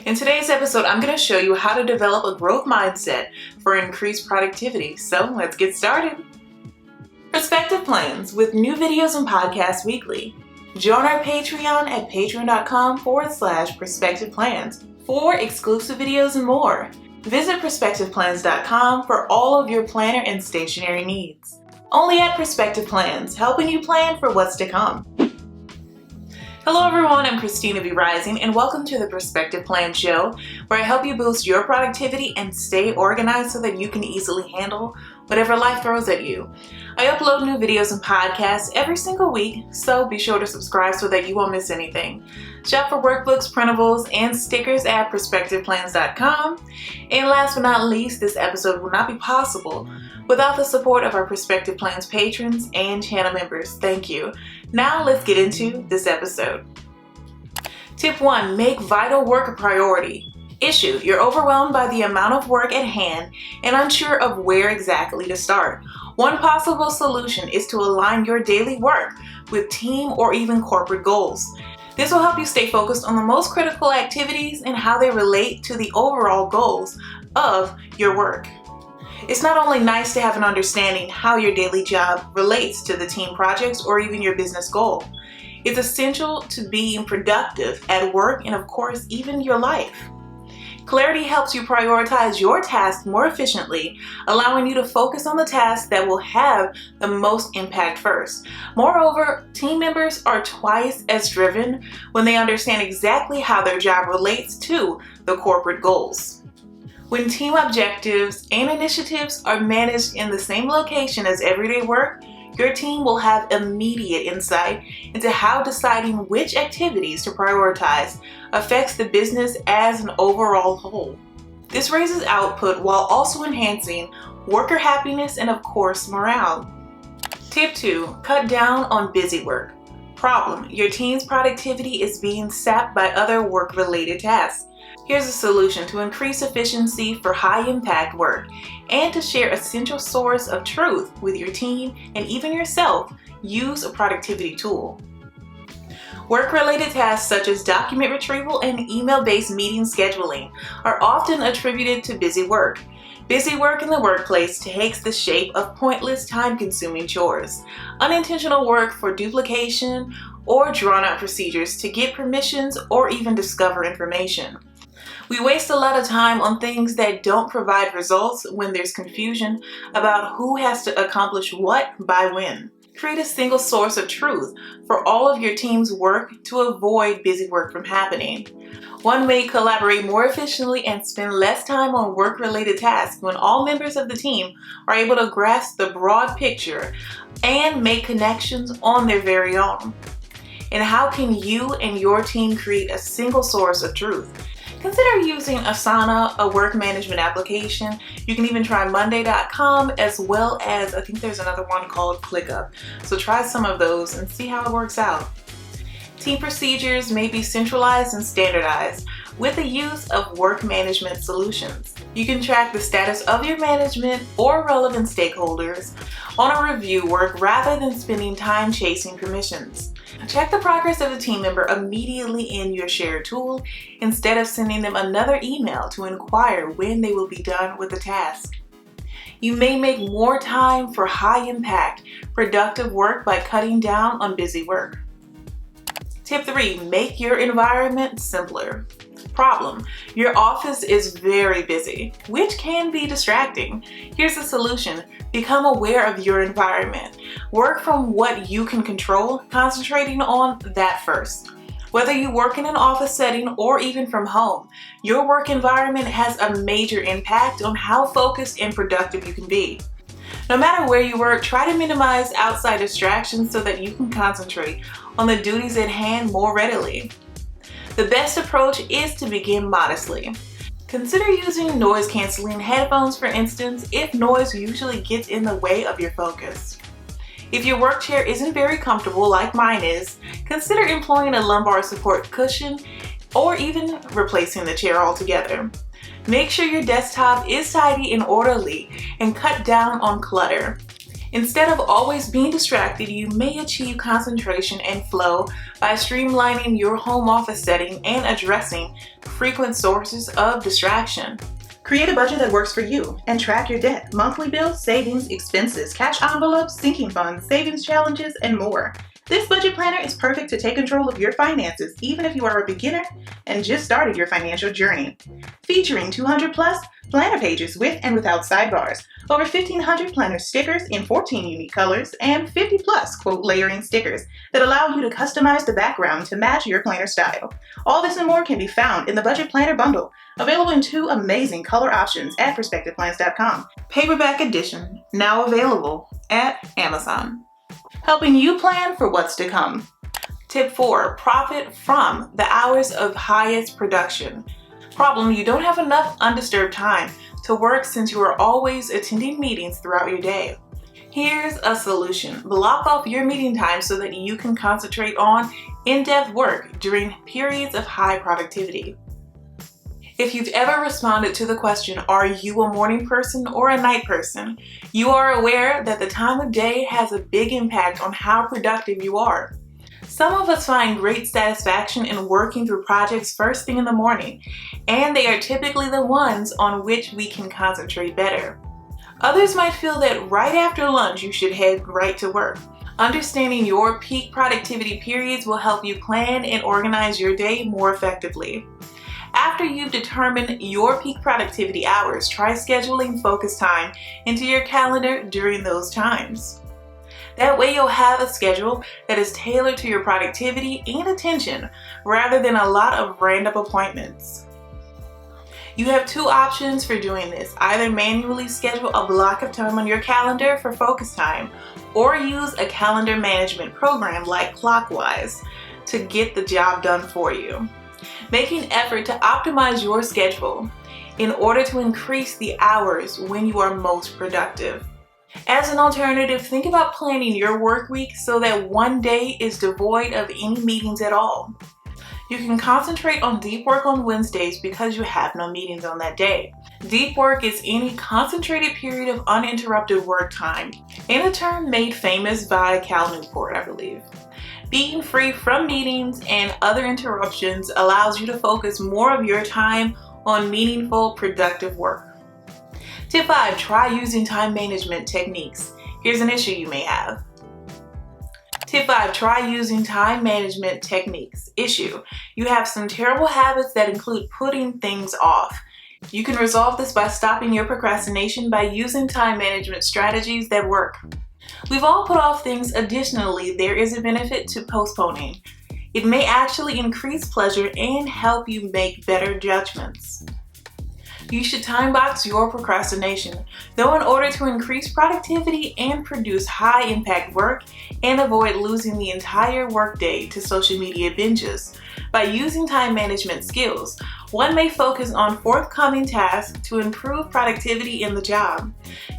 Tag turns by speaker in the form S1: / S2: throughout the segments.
S1: In today's episode, I'm going to show you how to develop a growth mindset for increased productivity. So let's get started. Perspective plans with new videos and podcasts weekly. Join our Patreon at patreon.com/perspective plans for exclusive videos and more. Visit perspectiveplans.com for all of your planner and stationery needs. Only at Perspective Plans, helping you plan for what's to come. Hello everyone, I'm Christina B. Rising and welcome to the Perspective Plan Show, where I help you boost your productivity and stay organized so that you can easily handle whatever life throws at you. I upload new videos and podcasts every single week, so be sure to subscribe so that you won't miss anything. Shop for workbooks, printables, and stickers at perspectiveplans.com. And last but not least, this episode would not be possible without the support of our Perspective Plans patrons and channel members. Thank you. Now let's get into this episode. Tip 1, make vital work a priority. Issue, you're overwhelmed by the amount of work at hand and unsure of where exactly to start. One possible solution is to align your daily work with team or even corporate goals. This will help you stay focused on the most critical activities and how they relate to the overall goals of your work. It's not only nice to have an understanding how your daily job relates to the team projects or even your business goal. It's essential to being productive at work and of course even your life. Clarity helps you prioritize your tasks more efficiently, allowing you to focus on the tasks that will have the most impact first. Moreover, team members are twice as driven when they understand exactly how their job relates to the corporate goals. When team objectives and initiatives are managed in the same location as everyday work, your team will have immediate insight into how deciding which activities to prioritize affects the business as an overall whole. This raises output while also enhancing worker happiness and of course morale. Tip 2, cut down on busy work. Problem, your team's productivity is being sapped by other work-related tasks. Here's a solution to increase efficiency for high-impact work and to share a central source of truth with your team and even yourself. Use a productivity tool. Work-related tasks such as document retrieval and email-based meeting scheduling are often attributed to busy work. Busy work in the workplace takes the shape of pointless, time-consuming chores, unintentional work for duplication, or drawn-out procedures to get permissions or even discover information. We waste a lot of time on things that don't provide results when there's confusion about who has to accomplish what by when. Create a single source of truth for all of your team's work to avoid busy work from happening. One may collaborate more efficiently and spend less time on work-related tasks when all members of the team are able to grasp the broad picture and make connections on their very own. And how can you and your team create a single source of truth? Consider using Asana, a work management application. You can even try Monday.com as well as, I think there's another one called ClickUp. So try some of those and see how it works out. Team procedures may be centralized and standardized with the use of work management solutions. You can track the status of your management or relevant stakeholders on a review work rather than spending time chasing permissions. Check the progress of a team member immediately in your shared tool instead of sending them another email to inquire when they will be done with the task. You may make more time for high-impact, productive work by cutting down on busy work. Tip 3, make your environment simpler. Problem, your office is very busy, which can be distracting. Here's the solution. Become aware of your environment. Work from what you can control, concentrating on that first. Whether you work in an office setting or even from home, your work environment has a major impact on how focused and productive you can be. No matter where you work, try to minimize outside distractions so that you can concentrate on the duties at hand more readily. The best approach is to begin modestly. Consider using noise-canceling headphones, for instance, if noise usually gets in the way of your focus. If your work chair isn't very comfortable like mine is, consider employing a lumbar support cushion or even replacing the chair altogether. Make sure your desktop is tidy and orderly and cut down on clutter. Instead of always being distracted, you may achieve concentration and flow by streamlining your home office setting and addressing frequent sources of distraction. Create a budget that works for you and track your debt, monthly bills, savings, expenses, cash envelopes, sinking funds, savings challenges, and more. This budget planner is perfect to take control of your finances, even if you are a beginner and just started your financial journey. Featuring 200 plus planner pages with and without sidebars, over 1,500 planner stickers in 14 unique colors, and 50 plus quote layering stickers that allow you to customize the background to match your planner style. All this and more can be found in the Budget Planner Bundle, available in 2 amazing color options at perspectiveplans.com. Paperback edition, now available at Amazon. Helping you plan for what's to come. Tip 4, profit from the hours of highest production. Problem, you don't have enough undisturbed time to work since you are always attending meetings throughout your day. Here's a solution. Block off your meeting time so that you can concentrate on in-depth work during periods of high productivity. If you've ever responded to the question, are you a morning person or a night person? You are aware that the time of day has a big impact on how productive you are. Some of us find great satisfaction in working through projects first thing in the morning, and they are typically the ones on which we can concentrate better. Others might feel that right after lunch you should head right to work. Understanding your peak productivity periods will help you plan and organize your day more effectively. After you've determined your peak productivity hours, try scheduling focus time into your calendar during those times. That way you'll have a schedule that is tailored to your productivity and attention rather than a lot of random appointments. You have 2 options for doing this. Either manually schedule a block of time on your calendar for focus time or use a calendar management program like Clockwise to get the job done for you. Make an effort to optimize your schedule in order to increase the hours when you are most productive. As an alternative, think about planning your work week so that one day is devoid of any meetings at all. You can concentrate on deep work on Wednesdays because you have no meetings on that day. Deep work is any concentrated period of uninterrupted work time, in a term made famous by Cal Newport, I believe. Being free from meetings and other interruptions allows you to focus more of your time on meaningful, productive work. Tip 5, try using time management techniques. Here's an issue you may have. Tip 5, try using time management techniques. Issue, you have some terrible habits that include putting things off. You can resolve this by stopping your procrastination by using time management strategies that work. We've all put off things. Additionally, there is a benefit to postponing. It may actually increase pleasure and help you make better judgments. You should time box your procrastination, though, in order to increase productivity and produce high impact work and avoid losing the entire workday to social media binges. By using time management skills, one may focus on forthcoming tasks to improve productivity in the job,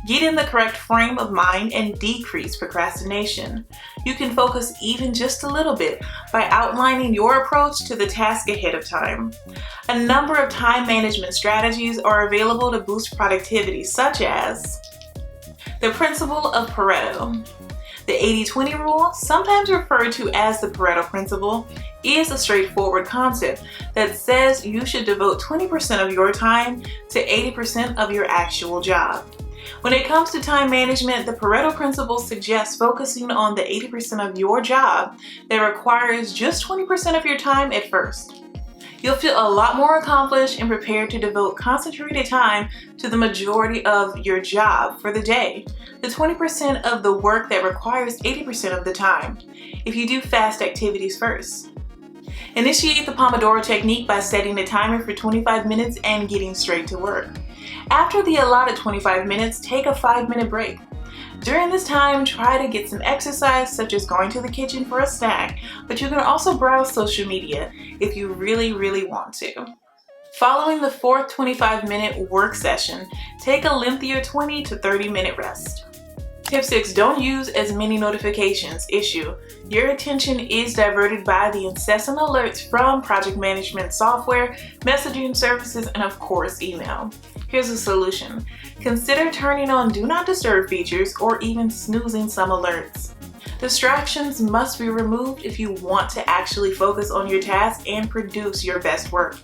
S1: get in the correct frame of mind, and decrease procrastination. You can focus even just a little bit by outlining your approach to the task ahead of time. A number of time management strategies are available to boost productivity, such as the principle of Pareto. The 80-20 rule, sometimes referred to as the Pareto principle, is a straightforward concept that says you should devote 20% of your time to 80% of your actual job. When it comes to time management, the Pareto principle suggests focusing on the 80% of your job that requires just 20% of your time at first. You'll feel a lot more accomplished and prepared to devote concentrated time to the majority of your job for the day, the 20% of the work that requires 80% of the time, if you do fast activities first. Initiate the Pomodoro technique by setting a timer for 25 minutes and getting straight to work. After the allotted 25 minutes, take a 5-minute break. During this time, try to get some exercise, such as going to the kitchen for a snack, but you can also browse social media if you really want to. Following the fourth 25-minute work session, take a lengthier 20 to 30-minute rest. Tip 6, don't use as many notifications. Issue: your attention is diverted by the incessant alerts from project management software, messaging services, and of course, email. Here's a solution. Consider turning on Do Not Disturb features or even snoozing some alerts. Distractions must be removed if you want to actually focus on your task and produce your best work.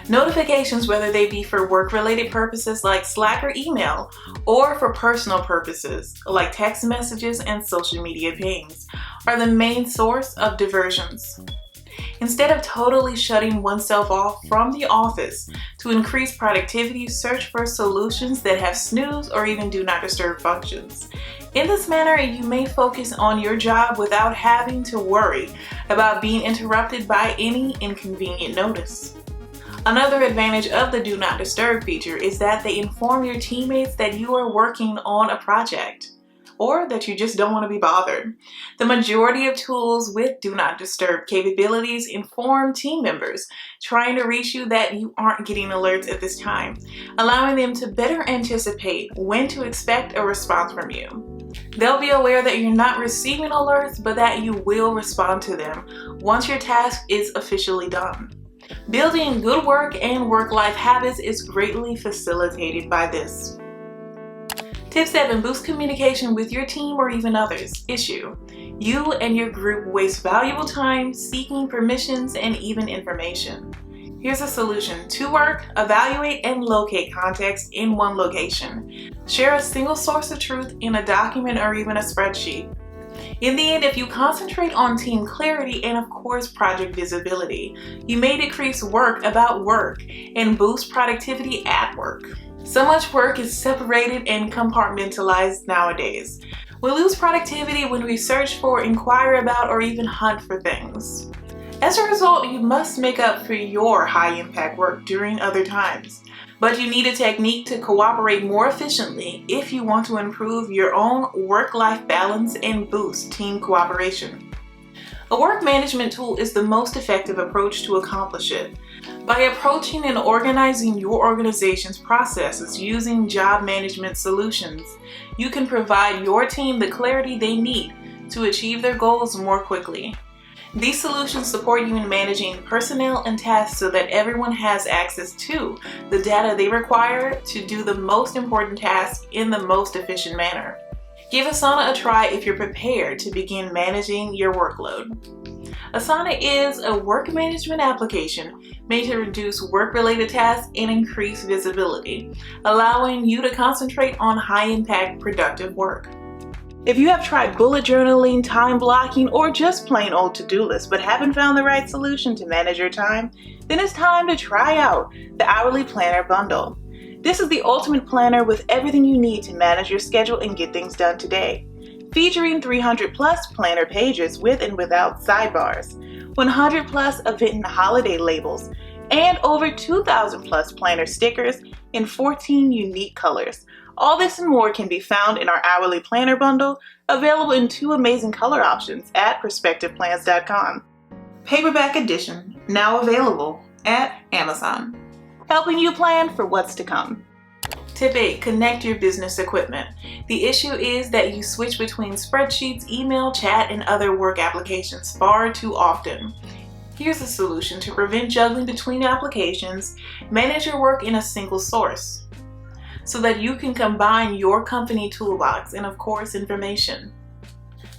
S1: Notifications, whether they be for work-related purposes like Slack or email, or for personal purposes like text messages and social media pings, are the main source of diversions. Instead of totally shutting oneself off from the office, to increase productivity, search for solutions that have snooze or even do not disturb functions. In this manner, you may focus on your job without having to worry about being interrupted by any inconvenient notice. Another advantage of the Do Not Disturb feature is that they inform your teammates that you are working on a project, or that you just don't want to be bothered. The majority of tools with Do Not Disturb capabilities inform team members trying to reach you that you aren't getting alerts at this time, allowing them to better anticipate when to expect a response from you. They'll be aware that you're not receiving alerts, but that you will respond to them once your task is officially done. Building good work and work-life habits is greatly facilitated by this. Tip 7, boost communication with your team or even others. Issue: you and your group waste valuable time seeking permissions and even information. Here's a solution. To work, evaluate, and locate context in one location. Share a single source of truth in a document or even a spreadsheet. In the end, if you concentrate on team clarity and of course project visibility, you may decrease work about work and boost productivity at work. So much work is separated and compartmentalized nowadays. We lose productivity when we search for, inquire about, or even hunt for things. As a result, you must make up for your high-impact work during other times. But you need a technique to cooperate more efficiently if you want to improve your own work-life balance and boost team cooperation. A work management tool is the most effective approach to accomplish it. By approaching and organizing your organization's processes using job management solutions, you can provide your team the clarity they need to achieve their goals more quickly. These solutions support you in managing personnel and tasks so that everyone has access to the data they require to do the most important task in the most efficient manner. Give Asana a try if you're prepared to begin managing your workload. Asana is a work management application made to reduce work-related tasks and increase visibility, allowing you to concentrate on high-impact, productive work. If you have tried bullet journaling, time blocking, or just plain old to-do lists but haven't found the right solution to manage your time, then it's time to try out the Hourly Planner Bundle. This is the ultimate planner with everything you need to manage your schedule and get things done today. Featuring 300 plus planner pages with and without sidebars, 100 plus event and holiday labels, and over 2,000 plus planner stickers in 14 unique colors. All this and more can be found in our Hourly Planner Bundle, available in 2 amazing color options at perspectiveplans.com. Paperback edition, now available at Amazon. Helping you plan for what's to come. Tip 8, connect your business equipment. The issue is that you switch between spreadsheets, email, chat, and other work applications far too often. Here's a solution to prevent juggling between applications. Manage your work in a single source, so that you can combine your company toolbox and of course information.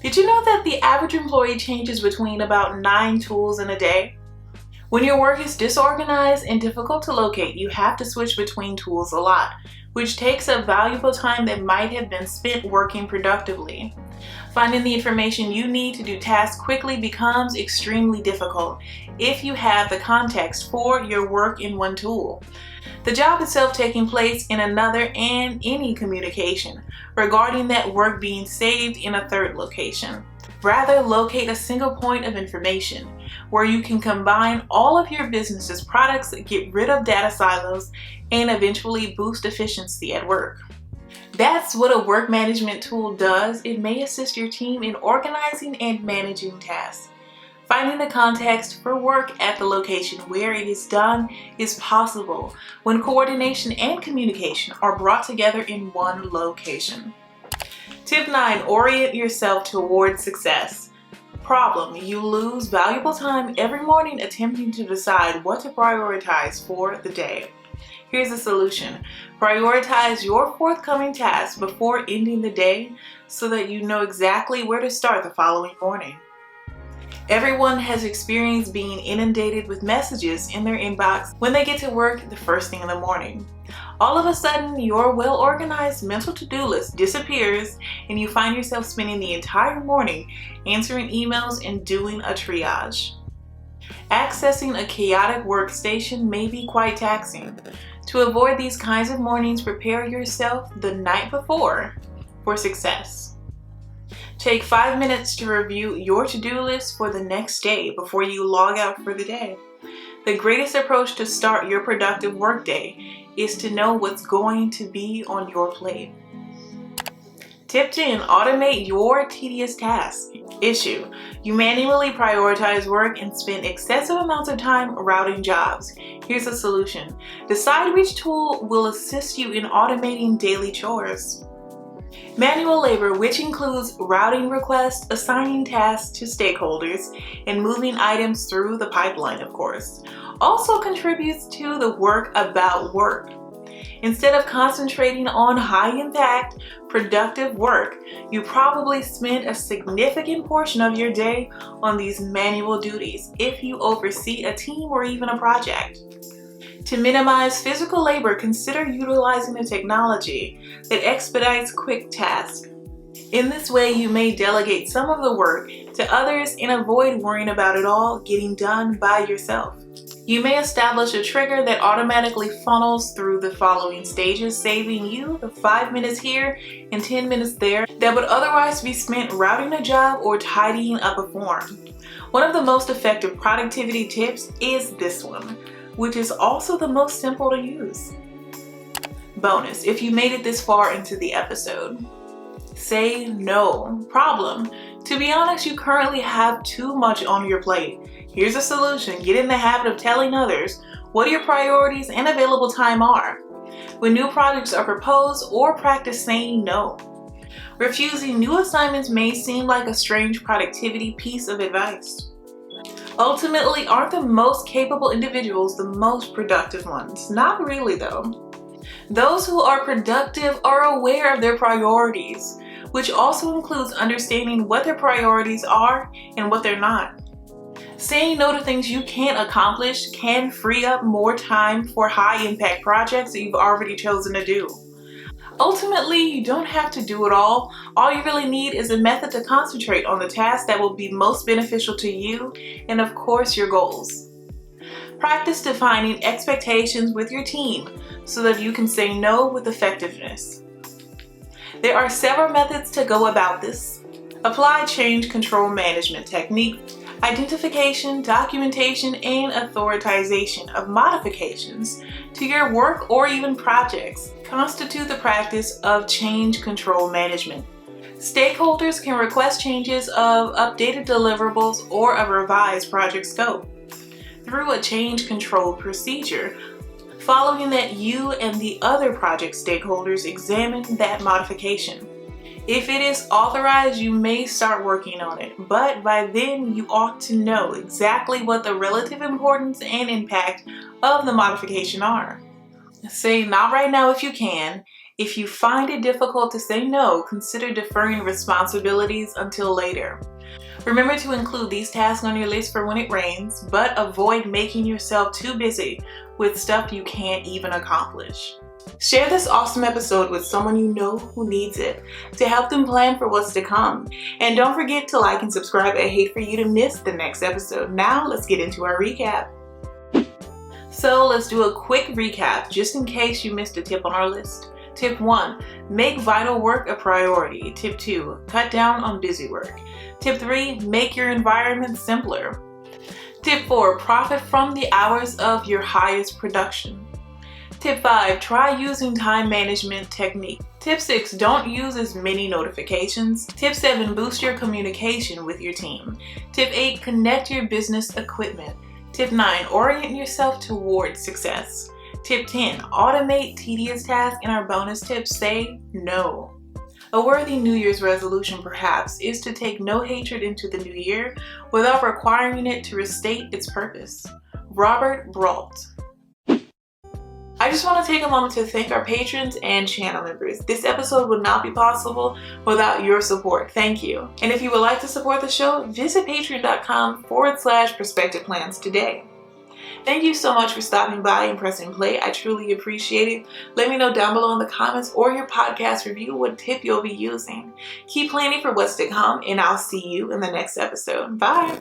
S1: Did you know that the average employee changes between about 9 tools in a day? When your work is disorganized and difficult to locate, you have to switch between tools a lot, which takes up valuable time that might have been spent working productively. Finding the information you need to do tasks quickly becomes extremely difficult if you have the context for your work in one tool, the job itself taking place in another, and any communication regarding that work being saved in a third location. Rather, locate a single point of information where you can combine all of your business's products, get rid of data silos, and eventually boost efficiency at work. That's what a work management tool does. It may assist your team in organizing and managing tasks. Finding the context for work at the location where it is done is possible when coordination and communication are brought together in one location. Tip 9, orient yourself toward success. Problem: you lose valuable time every morning attempting to decide what to prioritize for the day. Here's a solution. Prioritize your forthcoming tasks before ending the day so that you know exactly where to start the following morning. Everyone has experienced being inundated with messages in their inbox when they get to work the first thing in the morning. All of a sudden, your well-organized mental to-do list disappears and you find yourself spending the entire morning answering emails and doing a triage. Accessing a chaotic workstation may be quite taxing. To avoid these kinds of mornings, prepare yourself the night before for success. Take 5 minutes to review your to-do list for the next day before you log out for the day. The greatest approach to start your productive workday is to know what's going to be on your plate. Tip 10, automate your tedious tasks. Issue: you manually prioritize work and spend excessive amounts of time routing jobs. Here's a solution. Decide which tool will assist you in automating daily chores. Manual labor, which includes routing requests, assigning tasks to stakeholders, and moving items through the pipeline, of course, also contributes to the work about work. Instead of concentrating on high-impact, productive work, you probably spend a significant portion of your day on these manual duties if you oversee a team or even a project. To minimize physical labor, consider utilizing a technology that expedites quick tasks. In this way, you may delegate some of the work to others and avoid worrying about it all getting done by yourself. You may establish a trigger that automatically funnels through the following stages, saving you the 5 minutes here and 10 minutes there that would otherwise be spent routing a job or tidying up a form. One of the most effective productivity tips is this one, which is also the most simple to use. Bonus: if you made it this far into the episode, say no. Problem: to be honest, you currently have too much on your plate. Here's a solution. Get in the habit of telling others what your priorities and available time are when new projects are proposed, or practice saying no. Refusing new assignments may seem like a strange productivity piece of advice. Ultimately, aren't the most capable individuals the most productive ones? Not really, though. Those who are productive are aware of their priorities, which also includes understanding what their priorities are and what they're not. Saying no to things you can't accomplish can free up more time for high-impact projects that you've already chosen to do. Ultimately, you don't have to do it all. All you really need is a method to concentrate on the tasks that will be most beneficial to you and, of course, your goals. Practice defining expectations with your team so that you can say no with effectiveness. There are several methods to go about this. Apply change control management techniques. Identification, documentation, and authorization of modifications to your work or even projects constitute the practice of change control management. Stakeholders can request changes of updated deliverables or a revised project scope through a change control procedure. Following that, you and the other project stakeholders examine that modification. If it is authorized, you may start working on it, but by then you ought to know exactly what the relative importance and impact of the modification are. Say not right now if you can. If you find it difficult to say no, consider deferring responsibilities until later. Remember to include these tasks on your list for when it rains, but avoid making yourself too busy with stuff you can't even accomplish. Share this awesome episode with someone you know who needs it to help them plan for what's to come. And don't forget to like and subscribe. I hate for you to miss the next episode. Now let's get into our recap. So let's do a quick recap just in case you missed a tip on our list. Tip 1, make vital work a priority. Tip 2, cut down on busy work. Tip 3, make your environment simpler. Tip 4, profit from the hours of your highest production. Tip 5, try using time management technique. Tip 6, don't use as many notifications. Tip 7, boost your communication with your team. Tip 8, connect your business equipment. Tip 9, orient yourself towards success. Tip 10, automate tedious tasks. And our bonus tip, say no. A worthy New Year's resolution, perhaps, is to take no hatred into the new year without requiring it to restate its purpose. Robert Brault. I just want to take a moment to thank our patrons and channel members. This episode would not be possible without your support. Thank you. And if you would like to support the show, visit patreon.com/perspectiveplans today. Thank you so much for stopping by and pressing play. I truly appreciate it. Let me know down below in the comments or your podcast review what tip you'll be using. Keep planning for what's to come, and I'll see you in the next episode. Bye.